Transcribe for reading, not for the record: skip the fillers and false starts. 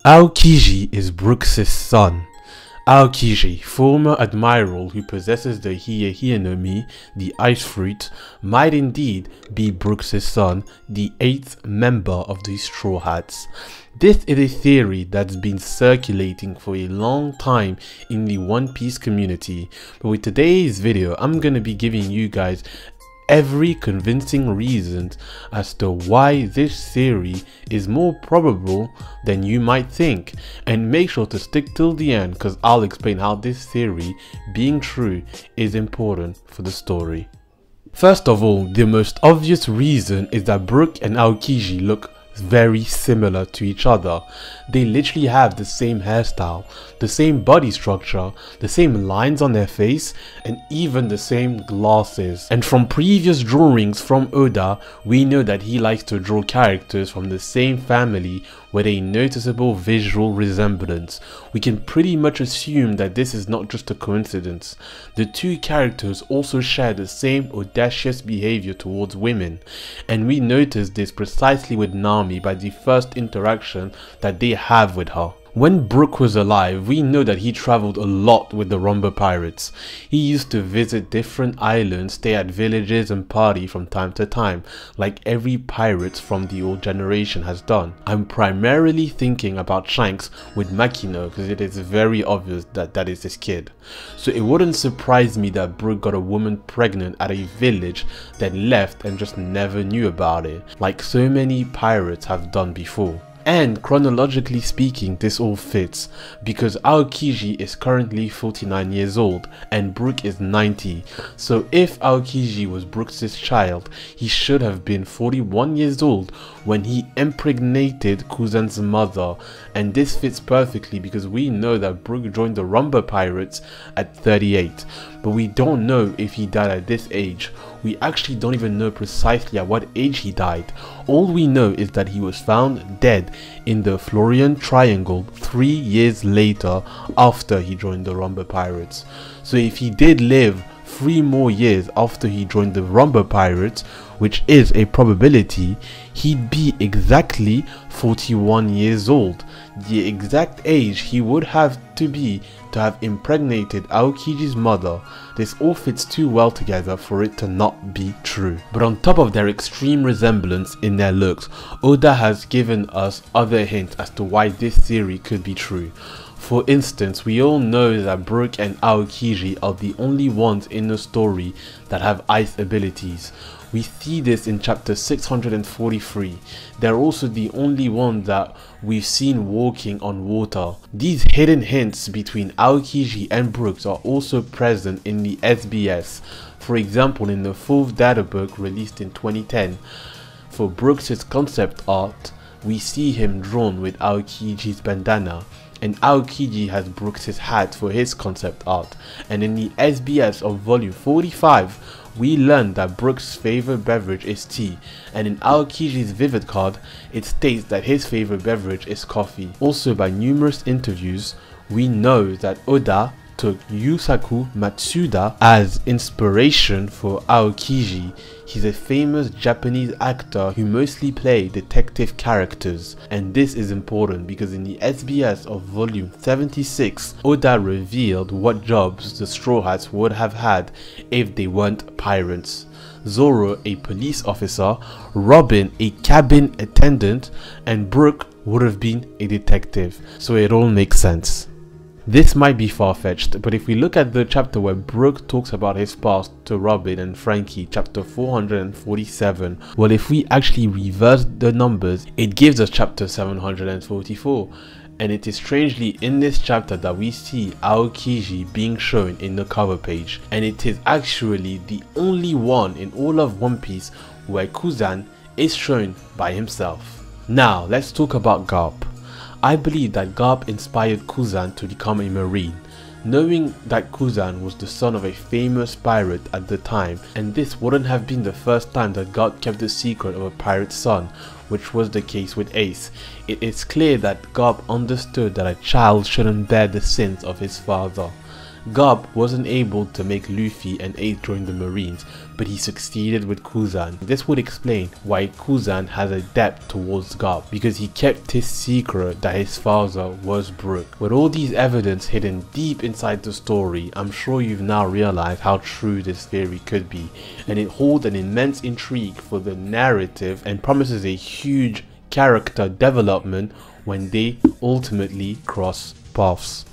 Aokiji is Brooks' son. Aokiji, former admiral who possesses the Hiei no Mi, the ice fruit, might indeed be Brooks' son, the 8th member of the Straw Hats. This is a theory that's been circulating for a long time in the One Piece community, but with today's video I'm gonna be giving you guys every convincing reason as to why this theory is more probable than you might think, and make sure to stick till the end because I'll explain how this theory being true is important for the story. First of all, the most obvious reason is that Brook and Aokiji look very similar to each other. They literally have the same hairstyle, the same body structure, the same lines on their face, and even the same glasses. And from previous drawings from Oda, we know that he likes to draw characters from the same family with a noticeable visual resemblance. We can pretty much assume that this is not just a coincidence. The two characters also share the same audacious behavior towards women, and we notice this precisely with Nami by the first interaction that they have with her. When Brook was alive, we know that he traveled a lot with the Rumba Pirates. He used to visit different islands, stay at villages and party from time to time, like every pirate from the old generation has done. I'm primarily thinking about Shanks with Makino because it is very obvious that that is his kid. So it wouldn't surprise me that Brook got a woman pregnant at a village, then left and just never knew about it, like so many pirates have done before. And chronologically speaking, this all fits because Aokiji is currently 49 years old and Brook is 90. So if Aokiji was Brooks' child, he should have been 41 years old when he impregnated Kuzan's mother, and this fits perfectly because we know that Brook joined the Rumba Pirates at 38, but we don't know if he died at this age. We actually don't even know precisely at what age he died. All we know is that he was found dead in the Florian Triangle 3 years later after he joined the Rumba Pirates. So if he did live 3 more years after he joined the Rumba Pirates, which is a probability, he'd be exactly 41 years old, the exact age he would have to be to have impregnated Aokiji's mother. This all fits too well together for it to not be true. But on top of their extreme resemblance in their looks, Oda has given us other hints as to why this theory could be true. For instance, we all know that Brook and Aokiji are the only ones in the story that have ice abilities. We see this in chapter 643. They're also the only ones that we've seen walking on water. These hidden hints between Aokiji and Brooks are also present in the SBS. For example, in the 4th data book released in 2010, for Brooks' concept art, we see him drawn with Aokiji's bandana, and Aokiji has Brooks' hat for his concept art. And in the SBS of volume 45, we learn that Brooks' favorite beverage is tea, and in Aokiji's vivid card, it states that his favorite beverage is coffee. Also, by numerous interviews, we know that Oda took Yusaku Matsuda as inspiration for Aokiji. He's a famous Japanese actor who mostly plays detective characters, and this is important because in the SBS of volume 76, Oda revealed what jobs the Straw Hats would have had if they weren't pirates. Zoro, a police officer, Robin, a cabin attendant, and Brook would have been a detective, so it all makes sense. This might be far-fetched, but if we look at the chapter where Brook talks about his past to Robin and Frankie, chapter 447, well, if we actually reverse the numbers, it gives us chapter 744. And it is strangely in this chapter that we see Aokiji being shown in the cover page, and it is actually the only one in all of One Piece where Kuzan is shown by himself. Now let's talk about Garp. I believe that Garp inspired Kuzan to become a marine, knowing that Kuzan was the son of a famous pirate at the time, and this wouldn't have been the first time that Garp kept the secret of a pirate's son, which was the case with Ace. It is clear that Garp understood that a child shouldn't bear the sins of his father. Garp wasn't able to make Luffy and 8 join the Marines, but he succeeded with Kuzan. This would explain why Kuzan has a debt towards Garp, because he kept his secret that his father was Brook. With all these evidence hidden deep inside the story, I'm sure you've now realized how true this theory could be, and it holds an immense intrigue for the narrative and promises a huge character development when they ultimately cross paths.